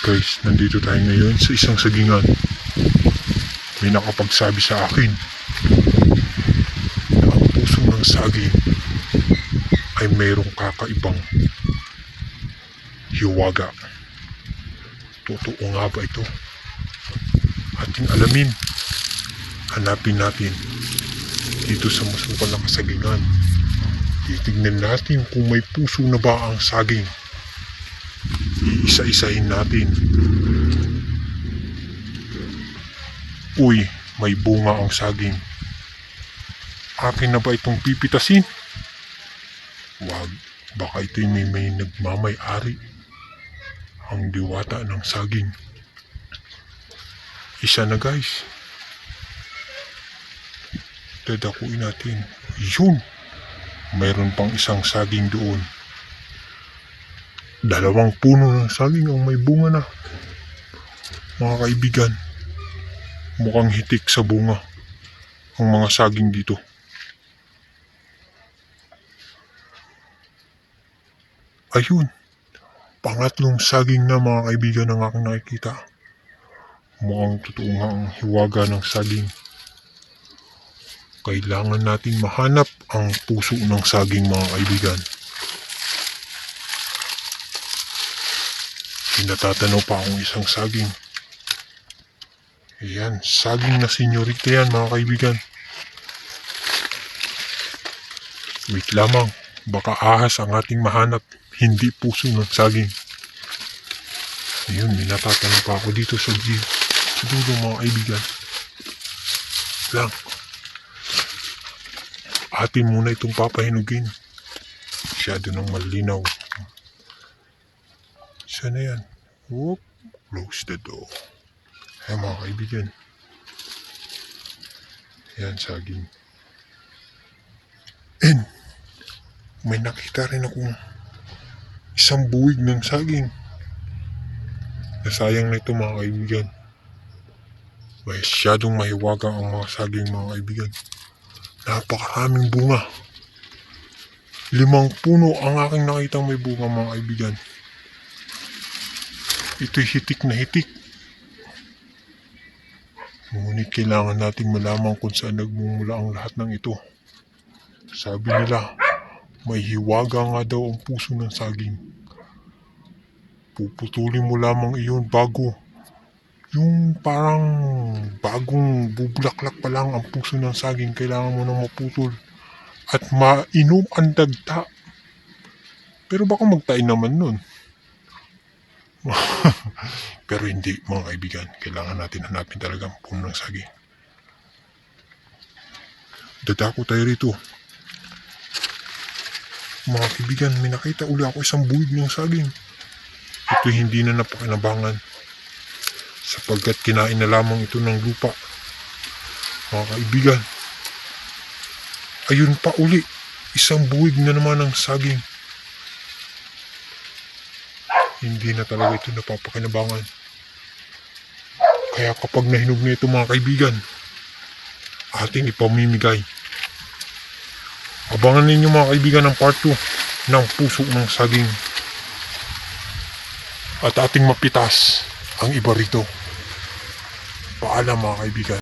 Guys, nandito tayo ngayon sa isang sagingan. May nakapagsabi sa akin na ang puso ng saging ay mayroong kakaibang hiwaga. Totoo nga ba ito? Ating alamin. Hanapin natin dito sa masukal na kasagingan. Titignan natin kung may puso na ba ang saging. Iisa-isahin natin. Uy, may bunga ang saging. Akin na ba itong pipitasin? Wag, baka ito'y may nagmamay-ari. Ang diwata ng saging. Isa na guys. Dadakuin natin. Yun! Mayroon pang isang saging doon. Dalawang puno ng saging ang may bunga na. Mga kaibigan, mukhang hitik sa bunga ang mga saging dito. Ayun, pangatlong saging na mga kaibigan ang aking nakikita. Mukhang totoo nga ang hiwaga ng saging. Kailangan nating mahanap ang puso ng saging mga kaibigan. Natatanaw pa akong isang saging. Ayan, saging na senyorita yan mga kaibigan. Wait lamang, baka ahas ang ating mahanap, hindi puso ng saging. Ayun, may natatanaw pa ako dito sa dulo mga kaibigan. Lang. Atin muna itong papahinugin. Masyado nang malinaw. Sana yan. Whoop. Close the door. Ayan mga kaibigan. Ayan saging. And may nakita rin akong isang buwig ng saging. Nasayang na ito mga kaibigan. Masyadong mahiwaga ang mga saging mga kaibigan. Napakaraming bunga. 5 puno ang aking nakitang may bunga mga kaibigan. Ito'y hitik na hitik. Ngunit kailangan nating malaman kung saan nagmumula ang lahat ng ito. Sabi nila, may hiwaga nga daw ang puso ng saging. Puputulin mo lamang iyon bago. Yung parang bagong bubulaklak pa lang ang puso ng saging, kailangan mo nang maputol at mainom ang dagta. Pero baka magtain naman nun. Pero hindi mga kaibigan, kailangan natin hanapin talaga ang puno ng saging. Dadako tayo rito. Mga kaibigan, may nakita uli ako isang buwig ng saging. Ito hindi na napakinabangan sapagkat kinain na lamang ito ng lupa. Mga kaibigan, ayun pa uli, isang buwig na naman ng saging. Hindi na talaga ito napapakinabangan. Kaya kapag nahinog na ito mga kaibigan, ating ipamimigay. Abangan ninyo mga kaibigan ng part 2 ng puso ng saging. At ating mapitas ang iba rito. Paalam mga kaibigan.